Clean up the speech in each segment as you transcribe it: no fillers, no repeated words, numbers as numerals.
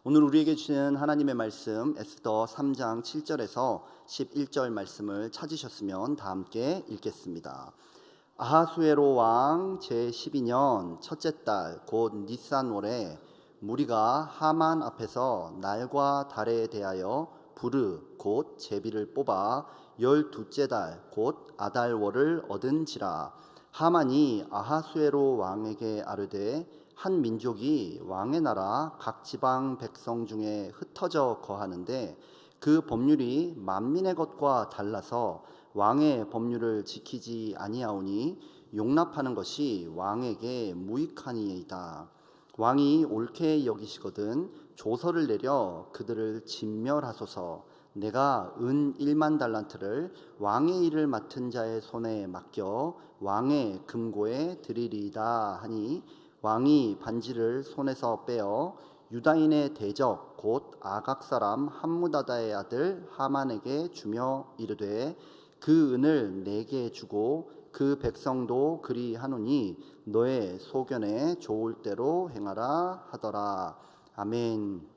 오늘 우리에게 주시는 하나님의 말씀 에스더 3장 7절에서 11절 말씀을 찾으셨으면 다 함께 읽겠습니다. 아하수에로 왕 제12년 첫째 달 곧 니산월에 무리가 하만 앞에서 날과 달에 대하여 부르 곧 제비를 뽑아 12째 달 곧 아달월을 얻은지라. 하만이 아하수에로 왕에게 아뢰되 한 민족이 왕의 나라 각 지방 백성 중에 흩어져 거하는데 그 법률이 만민의 것과 달라서 왕의 법률을 지키지 아니하오니 용납하는 것이 왕에게 무익하니이다. 왕이 옳게 여기시거든 조서를 내려 그들을 진멸하소서. 내가 은 1만 달란트를 왕의 일을 맡은 자의 손에 맡겨 왕의 금고에 드리리이다 하니, 왕이 반지를 손에서 빼어 유다인의 대적 곧 아각 사람 함무다다의 아들 하만에게 주며 이르되 그 은을 내게 주고 그 백성도 그리하노니 너의 소견에 좋을 대로 행하라 하더라. 아멘.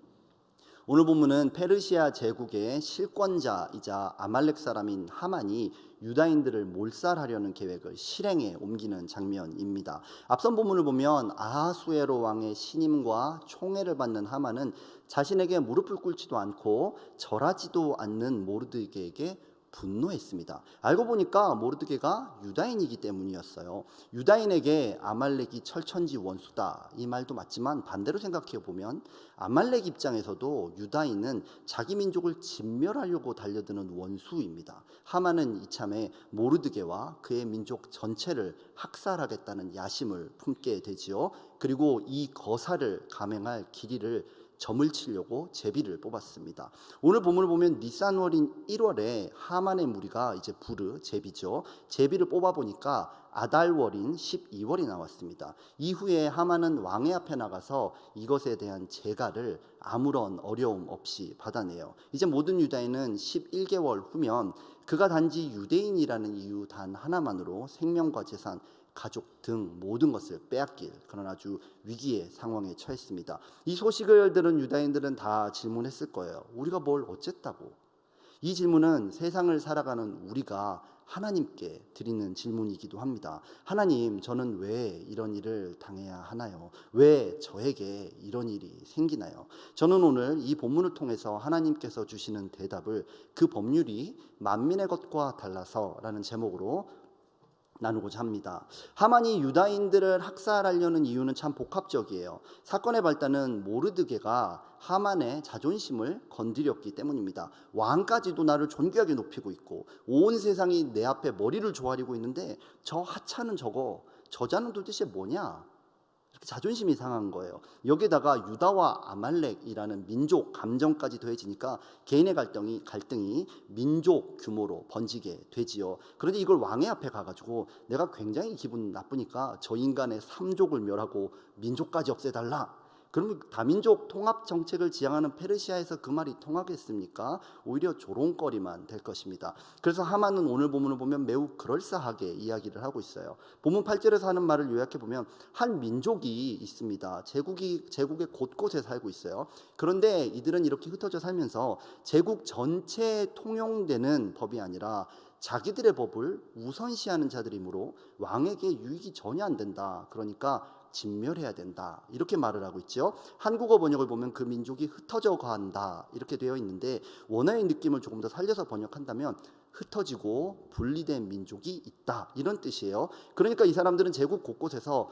오늘 본문은 페르시아 제국의 실권자이자 아말렉 사람인 하만이 유다인들을 몰살하려는 계획을 실행에 옮기는 장면입니다. 앞선 본문을 보면 아하수에로 왕의 신임과 총애를 받는 하만은 자신에게 무릎을 꿇지도 않고 절하지도 않는 모르드게에게 분노했습니다. 알고 보니까 모르드게가 유다인이기 때문이었어요. 유다인에게 아말렉이 철천지 원수다, 이 말도 맞지만 반대로 생각해 보면 아말렉 입장에서도 유다인은 자기 민족을 진멸하려고 달려드는 원수입니다. 하만은 이참에 모르드게와 그의 민족 전체를 학살하겠다는 야심을 품게 되지요. 그리고 이 거사를 감행할 길이를 점을 치려고 제비를 뽑았습니다. 오늘 본문을 보면 니산월인 1월에 하만의 무리가 이제 부르 제비죠. 제비를 뽑아 보니까 아달월인 12월이 나왔습니다. 이후에 하만은 왕의 앞에 나가서 이것에 대한 재가를 아무런 어려움 없이 받아내요. 이제 모든 유다인은 11개월 후면 그가 단지 유대인이라는 이유 단 하나만으로 생명과 재산, 가족 등 모든 것을 빼앗길 그런 아주 위기의 상황에 처했습니다. 이 소식을 들은 유다인들은 다 질문했을 거예요. 우리가 뭘 어쨌다고? 이 질문은 세상을 살아가는 우리가 하나님께 드리는 질문이기도 합니다. 하나님, 저는 왜 이런 일을 당해야 하나요? 왜 저에게 이런 일이 생기나요? 저는 오늘 이 본문을 통해서 하나님께서 주시는 대답을 그 법률이 만민의 것과 달라서 라는 제목으로 나누고자 합니다. 하만이 유다인들을 학살하려는 이유는 참 복합적이에요. 사건의 발단은 모르드게가 하만의 자존심을 건드렸기 때문입니다. 왕까지도 나를 존귀하게 높이고 있고 온 세상이 내 앞에 머리를 조아리고 있는데 저 하찮은 저자는 도대체 뭐냐? 이렇게 자존심이 상한 거예요. 여기다가 유다와 아말렉이라는 민족 감정까지 더해지니까 개인의 갈등이 민족 규모로 번지게 되지요. 그런데 이걸 왕의 앞에 가가지고 내가 굉장히 기분 나쁘니까 저 인간의 3족을 멸하고 민족까지 없애달라. 그러면 다민족 통합 정책을 지향하는 페르시아에서 그 말이 통하겠습니까? 오히려 조롱거리만 될 것입니다. 그래서 하만은 오늘 본문을 보면 매우 그럴싸하게 이야기를 하고 있어요. 본문 8절에서 하는 말을 요약해 보면 한 민족이 있습니다. 제국의 곳곳에 살고 있어요. 그런데 이들은 이렇게 흩어져 살면서 제국 전체에 통용되는 법이 아니라 자기들의 법을 우선시하는 자들이므로 왕에게 유익이 전혀 안 된다. 그러니까 진멸해야 된다, 이렇게 말을 하고 있죠. 한국어 번역을 보면 그 민족이 흩어져 가한다 이렇게 되어 있는데 원어의 느낌을 조금 더 살려서 번역한다면 흩어지고 분리된 민족이 있다, 이런 뜻이에요. 그러니까 이 사람들은 제국 곳곳에서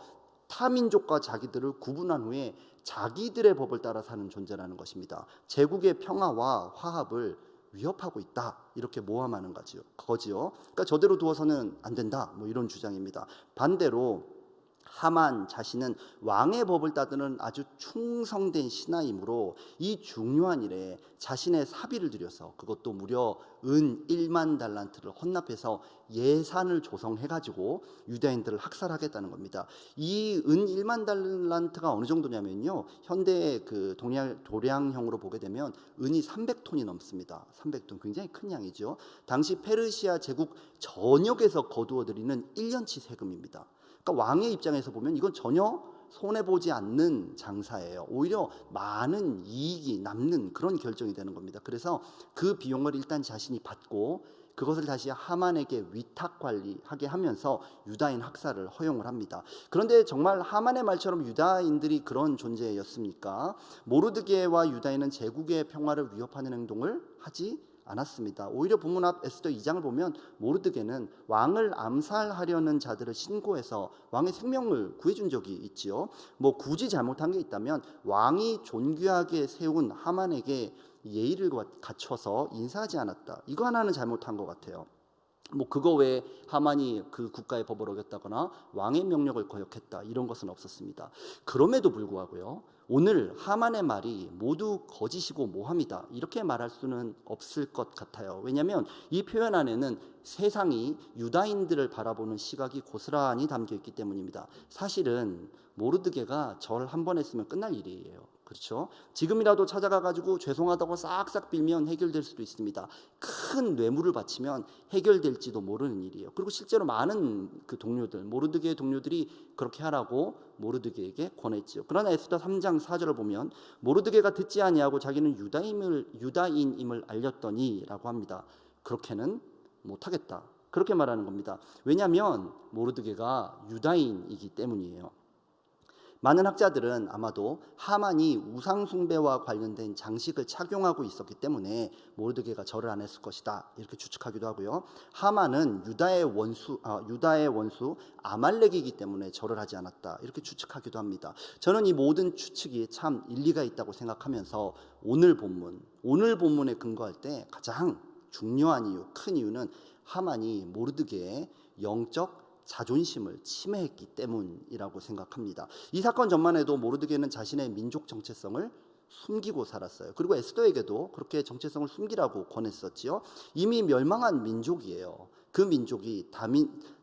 타민족과 자기들을 구분한 후에 자기들의 법을 따라 사는 존재라는 것입니다. 제국의 평화와 화합을 위협하고 있다, 이렇게 모함하는 거지요. 그러니까 저대로 두어서는 안 된다, 이런 주장입니다. 반대로 하만 자신은 왕의 법을 따르는 아주 충성된 신하이므로 이 중요한 일에 자신의 사비를 들여서, 그것도 무려 은 1만 달란트를 헌납해서 예산을 조성해가지고 유다인들을 학살하겠다는 겁니다. 이 은 1만 달란트가 어느 정도냐면요, 현대의 그 도량형으로 보게 되면 은이 300톤이 넘습니다. 300톤, 굉장히 큰 양이죠. 당시 페르시아 제국 전역에서 거두어들이는 1년치 세금입니다. 그러니까 왕의 입장에서 보면 이건 전혀 손해보지 않는 장사예요. 오히려 많은 이익이 남는 그런 결정이 되는 겁니다. 그래서 그 비용을 일단 자신이 받고 그것을 다시 하만에게 위탁 관리하게 하면서 유다인 학살을 허용을 합니다. 그런데 정말 하만의 말처럼 유다인들이 그런 존재였습니까? 모르드게와 유다인은 제국의 평화를 위협하는 행동을 하지 않았습니다. 오히려 본문 앞 에스더 2장을 보면 모르드게는 왕을 암살하려는 자들을 신고해서 왕의 생명을 구해준 적이 있지요. 뭐 굳이 잘못한 게 있다면 왕이 존귀하게 세운 하만에게 예의를 갖춰서 인사하지 않았다. 이거 하나는 잘못한 것 같아요. 뭐 그거 외에 하만이 그 국가의 법을 어겼다거나 왕의 명령을 거역했다 이런 것은 없었습니다. 그럼에도 불구하고요, 오늘 하만의 말이 모두 거짓이고 모함이다 이렇게 말할 수는 없을 것 같아요. 왜냐하면 이 표현 안에는 세상이 유다인들을 바라보는 시각이 고스란히 담겨 있기 때문입니다. 사실은 모르드게가 절 한 번 했으면 끝날 일이에요. 그렇죠? 지금이라도 찾아가 가지고 죄송하다고 싹싹 빌면 해결될 수도 있습니다. 큰 뇌물을 바치면 해결될지도 모르는 일이에요. 그리고 실제로 많은 그 동료들, 모르드게의 동료들이 그렇게 하라고 모르드게에게 권했지요. 그러나 에스더 3장 4절을 보면 모르드게가 듣지 아니하고 자기는 유다인임을 알렸더니라고 합니다. 그렇게는 못하겠다. 그렇게 말하는 겁니다. 왜냐하면 모르드게가 유다인이기 때문이에요. 많은 학자들은 아마도 하만이 우상 숭배와 관련된 장식을 착용하고 있었기 때문에 모르드게가 절을 안 했을 것이다 이렇게 추측하기도 하고요. 하만은 유다의 원수 아말렉이기 때문에 절을 하지 않았다 이렇게 추측하기도 합니다. 저는 이 모든 추측이 참 일리가 있다고 생각하면서 오늘 본문에 근거할 때 가장 중요한 이유, 큰 이유는 하만이 모르드게의 영적 자존심을 침해했기 때문이라고 생각합니다. 이 사건 전만 해도 모르드게는 자신의 민족 정체성을 숨기고 살았어요. 그리고 에스더에게도 그렇게 정체성을 숨기라고 권했었지요. 이미 멸망한 민족이에요. 그 민족이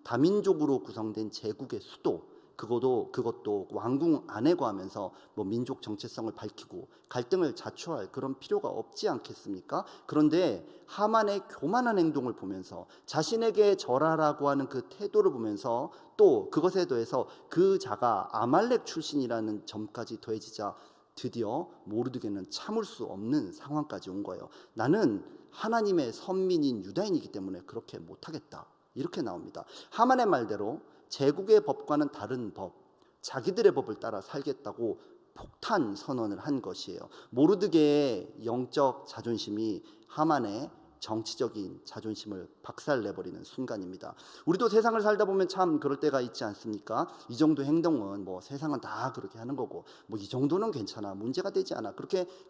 다민족으로 구성된 제국의 수도, 그것도 왕궁 안에 거하면서 뭐 민족 정체성을 밝히고 갈등을 자초할 그런 필요가 없지 않겠습니까? 그런데 하만의 교만한 행동을 보면서 자신에게 절하라고 하는 그 태도를 보면서 또 그것에 더해서 그 자가 아말렉 출신이라는 점까지 더해지자 드디어 모르드게는 참을 수 없는 상황까지 온 거예요. 나는 하나님의 선민인 유다인이기 때문에 그렇게 못하겠다 이렇게 나옵니다. 하만의 말대로 제국의 법과는 다른 법, 자기들의 법을 따라 살겠다고 폭탄 선언을 한 것이에요. 모르드게의 영적 자존심이 하만의 정치적인 자존심을 박살내버리는 순간입니다. 우리도 세상을 살다 보면 참 그럴 때가 있지 않습니까? 이 정도 행동은 뭐 세상은 다 그렇게 하는 거고 뭐 이 정도는 괜찮아, 문제가 되지 않아,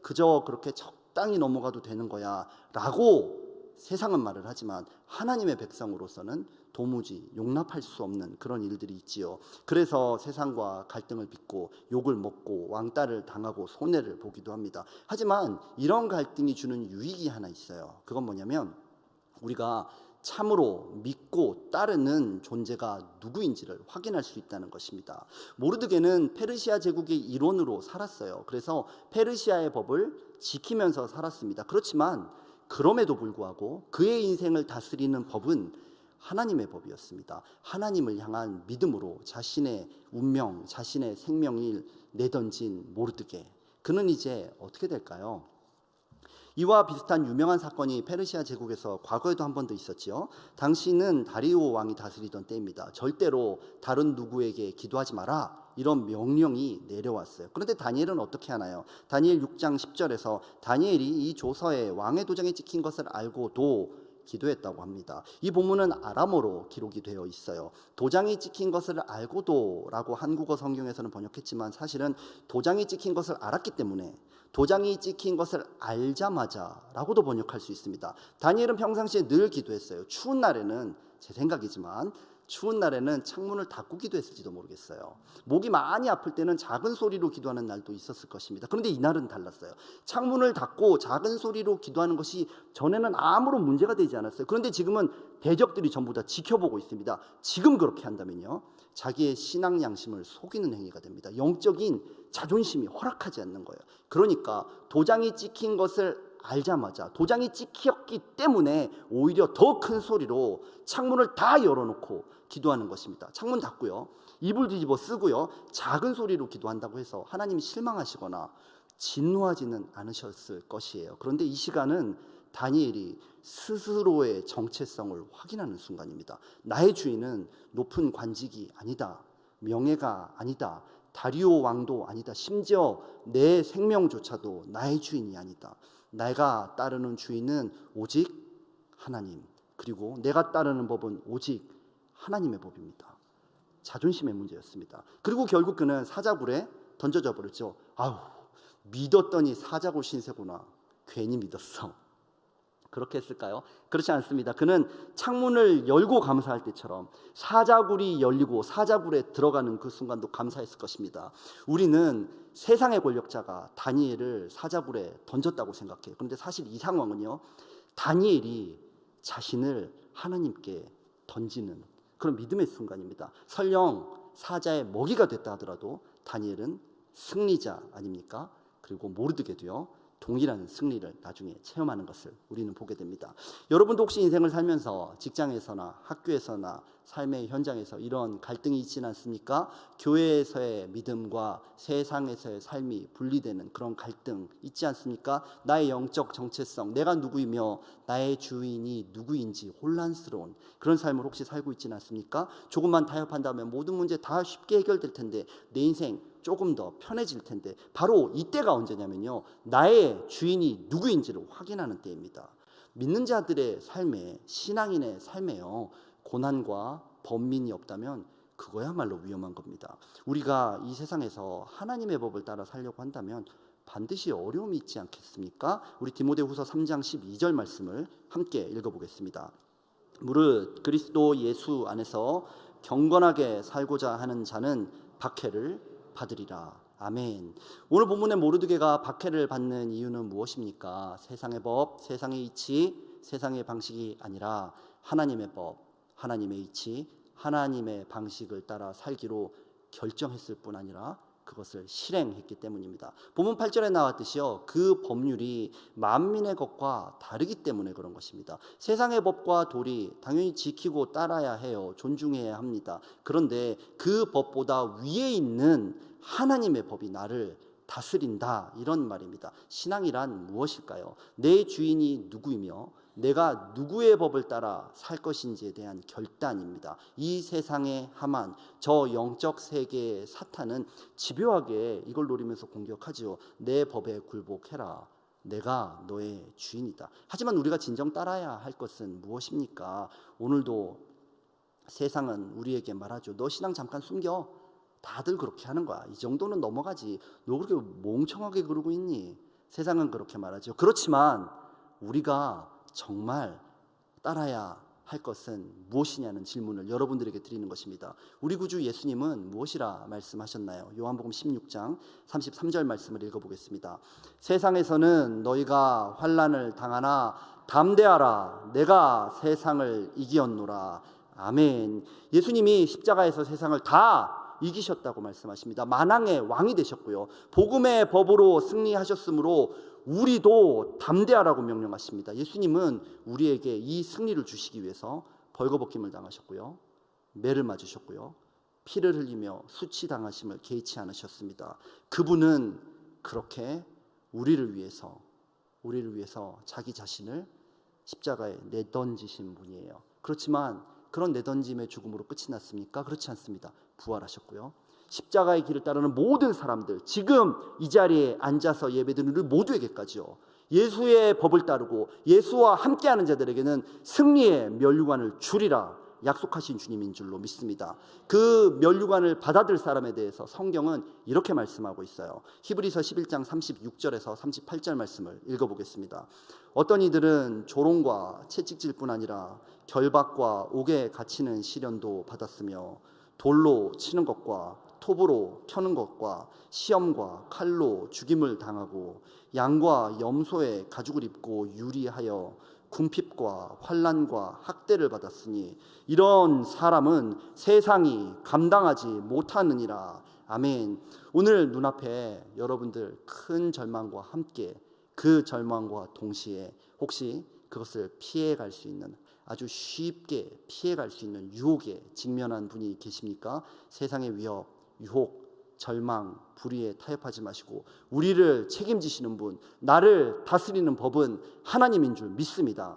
그저 그렇게 적당히 넘어가도 되는 거야 라고 세상은 말을 하지만 하나님의 백성으로서는 도무지 용납할 수 없는 그런 일들이 있지요. 그래서 세상과 갈등을 빚고 욕을 먹고 왕따를 당하고 손해를 보기도 합니다. 하지만 이런 갈등이 주는 유익이 하나 있어요. 그건 뭐냐면 우리가 참으로 믿고 따르는 존재가 누구인지를 확인할 수 있다는 것입니다. 모르드게는 페르시아 제국의 일원으로 살았어요. 그래서 페르시아의 법을 지키면서 살았습니다. 그렇지만 그럼에도 불구하고 그의 인생을 다스리는 법은 하나님의 법이었습니다. 하나님을 향한 믿음으로 자신의 운명, 자신의 생명을 내던진 모르드게, 그는 이제 어떻게 될까요? 이와 비슷한 유명한 사건이 페르시아 제국에서 과거에도 한 번 더 있었지요. 당시는 다리오 왕이 다스리던 때입니다. 절대로 다른 누구에게 기도하지 마라 이런 명령이 내려왔어요. 그런데 다니엘은 어떻게 하나요? 다니엘 6장 10절에서 다니엘이 이 조서에 왕의 도장이 찍힌 것을 알고도 기도했다고 합니다. 이 본문은 아람어로 기록이 되어 있어요. 도장이 찍힌 것을 알고도라고 한국어 성경에서는 번역했지만 사실은 도장이 찍힌 것을 알았기 때문에 도장이 찍힌 것을 알자마자라고도 번역할 수 있습니다. 다니엘은 평상시에 늘 기도했어요. 추운 날에는, 제 생각이지만 추운 날에는 창문을 닫고 기도했을지도 모르겠어요. 목이 많이 아플 때는 작은 소리로 기도하는 날도 있었을 것입니다. 그런데 이날은 달랐어요. 창문을 닫고 작은 소리로 기도하는 것이 전에는 아무런 문제가 되지 않았어요. 그런데 지금은 대적들이 전부 다 지켜보고 있습니다. 지금 그렇게 한다면요, 자기의 신앙 양심을 속이는 행위가 됩니다. 영적인 자존심이 허락하지 않는 거예요. 그러니까 도장이 찍힌 것을 알자마자 도장이 찍혔기 때문에 오히려 더 큰 소리로 창문을 다 열어놓고 기도하는 것입니다. 창문 닫고요. 입을 뒤집어 쓰고요, 작은 소리로 기도한다고 해서 하나님이 실망하시거나 진노하지는 않으셨을 것이에요. 그런데 이 시간은 다니엘이 스스로의 정체성을 확인하는 순간입니다. 나의 주인은 높은 관직이 아니다, 명예가 아니다, 다리오 왕도 아니다, 심지어 내 생명조차도 나의 주인이 아니다. 내가 따르는 주인은 오직 하나님, 그리고 내가 따르는 법은 오직 하나님의 법입니다. 자존심의 문제였습니다. 그리고 결국 그는 사자굴에 던져져 버렸죠. 아우, 믿었더니 사자굴 신세구나, 괜히 믿었어. 그렇게 했을까요? 그렇지 않습니다. 그는 창문을 열고 감사할 때처럼 사자굴이 열리고 사자굴에 들어가는 그 순간도 감사했을 것입니다. 우리는 세상의 권력자가 다니엘을 사자굴에 던졌다고 생각해요. 그런데 사실 이 상황은요, 다니엘이 자신을 하나님께 던지는 그런 믿음의 순간입니다. 설령 사자의 먹이가 됐다 하더라도 다니엘은 승리자 아닙니까? 그리고 모르드게도요, 동일한 승리를 나중에 체험하는 것을 우리는 보게 됩니다. 여러분도 혹시 인생을 살면서 직장에서나 학교에서나 삶의 현장에서 이런 갈등이 있지는 않습니까? 교회에서의 믿음과 세상에서의 삶이 분리되는 그런 갈등 있지 않습니까? 나의 영적 정체성, 내가 누구이며 나의 주인이 누구인지 혼란스러운 그런 삶을 혹시 살고 있지는 않습니까? 조금만 타협한다면 모든 문제 다 쉽게 해결될 텐데, 내 인생 조금 더 편해질 텐데, 바로 이때가 언제냐면요, 나의 주인이 누구인지를 확인하는 때입니다. 믿는 자들의 삶에, 신앙인의 삶에요, 고난과 번민이 없다면 그거야말로 위험한 겁니다. 우리가 이 세상에서 하나님의 법을 따라 살려고 한다면 반드시 어려움이 있지 않겠습니까? 우리 디모데후서 3장 12절 말씀을 함께 읽어보겠습니다. 무릇 그리스도 예수 안에서 경건하게 살고자 하는 자는 박해를 받으리라. 아멘. 오늘 본문의 모르드게가 박해를 받는 이유는 무엇입니까? 세상의 법, 세상의 이치, 세상의 방식이 아니라 하나님의 법, 하나님의 이치, 하나님의 방식을 따라 살기로 결정했을 뿐 아니라 그것을 실행했기 때문입니다. 본문 8절에 나왔듯이요, 그 법률이 만민의 것과 다르기 때문에 그런 것입니다. 세상의 법과 도리 당연히 지키고 따라야 해요. 존중해야 합니다. 그런데 그 법보다 위에 있는 하나님의 법이 나를 다스린다, 이런 말입니다. 신앙이란 무엇일까요? 내 주인이 누구이며 내가 누구의 법을 따라 살 것인지에 대한 결단입니다. 이 세상의 하만, 저 영적 세계의 사탄은 집요하게 이걸 노리면서 공격하지요. 내 법에 굴복해라, 내가 너의 주인이다. 하지만 우리가 진정 따라야 할 것은 무엇입니까? 오늘도 세상은 우리에게 말하죠. 너 신앙 잠깐 숨겨, 다들 그렇게 하는 거야, 이 정도는 넘어가지, 너 그렇게 멍청하게 그러고 있니? 세상은 그렇게 말하죠. 그렇지만 우리가 정말 따라야 할 것은 무엇이냐는 질문을 여러분들에게 드리는 것입니다. 우리 구주 예수님은 무엇이라 말씀하셨나요? 요한복음 16장 33절 말씀을 읽어보겠습니다. 세상에서는 너희가 환난을 당하나 담대하라, 내가 세상을 이기었노라. 아멘. 예수님이 십자가에서 세상을 다 이기셨다고 말씀하십니다. 만왕의 왕이 되셨고요, 복음의 법으로 승리하셨으므로 우리도 담대하라고 명령하십니다. 예수님은 우리에게 이 승리를 주시기 위해서 벌거벗김을 당하셨고요, 매를 맞으셨고요, 피를 흘리며 수치당하심을 개의치 않으셨습니다. 그분은 그렇게 우리를 위해서 자기 자신을 십자가에 내던지신 분이에요. 그렇지만 그런 내던짐의 죽음으로 끝이 났습니까? 그렇지 않습니다. 부활하셨고요, 십자가의 길을 따르는 모든 사람들, 지금 이 자리에 앉아서 예배드리는 우리 모두에게까지요, 예수의 법을 따르고 예수와 함께하는 자들에게는 승리의 면류관을 주리라 약속하신 주님인 줄로 믿습니다. 그 면류관을 받아들 사람에 대해서 성경은 이렇게 말씀하고 있어요. 히브리서 11장 36절에서 38절 말씀을 읽어보겠습니다. 어떤 이들은 조롱과 채찍질 뿐 아니라 결박과 옥에 갇히는 시련도 받았으며 돌로 치는 것과 톱으로 켜는 것과 시험과 칼로 죽임을 당하고 양과 염소의 가죽을 입고 유리하여 궁핍과 환난과 학대를 받았으니 이런 사람은 세상이 감당하지 못하느니라. 아멘. 오늘 눈앞에 여러분들 큰 절망과 함께, 그 절망과 동시에 혹시 그것을 피해갈 수 있는 아주 쉽게 피해갈 수 있는 유혹에 직면한 분이 계십니까? 세상의 위협, 유혹, 절망, 불의에 타협하지 마시고 우리를 책임지시는 분, 나를 다스리는 법은 하나님인 줄 믿습니다.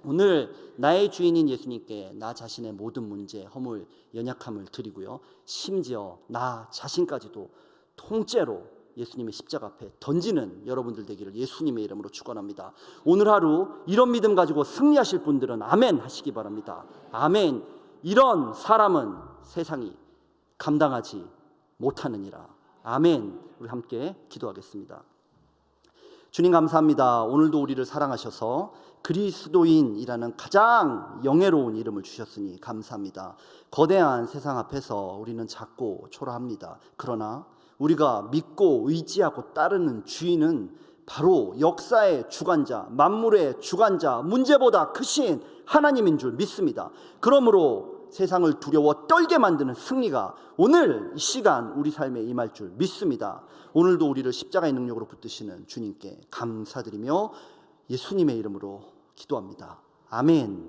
오늘 나의 주인인 예수님께 나 자신의 모든 문제, 허물, 연약함을 드리고요, 심지어 나 자신까지도 통째로 예수님의 십자가 앞에 던지는 여러분들 되기를 예수님의 이름으로 축원합니다. 오늘 하루 이런 믿음 가지고 승리하실 분들은 아멘 하시기 바랍니다. 아멘. 이런 사람은 세상이 감당하지 못하느니라. 아멘. 우리 함께 기도하겠습니다. 주님 감사합니다. 오늘도 우리를 사랑하셔서 그리스도인이라는 가장 영예로운 이름을 주셨으니 감사합니다. 거대한 세상 앞에서 우리는 작고 초라합니다. 그러나 우리가 믿고 의지하고 따르는 주인은 바로 역사의 주관자, 만물의 주관자, 문제보다 크신 하나님인 줄 믿습니다. 그러므로 세상을 두려워 떨게 만드는 승리가 오늘 이 시간 우리 삶에 임할 줄 믿습니다. 오늘도 우리를 십자가의 능력으로 붙드시는 주님께 감사드리며 예수님의 이름으로 기도합니다. 아멘.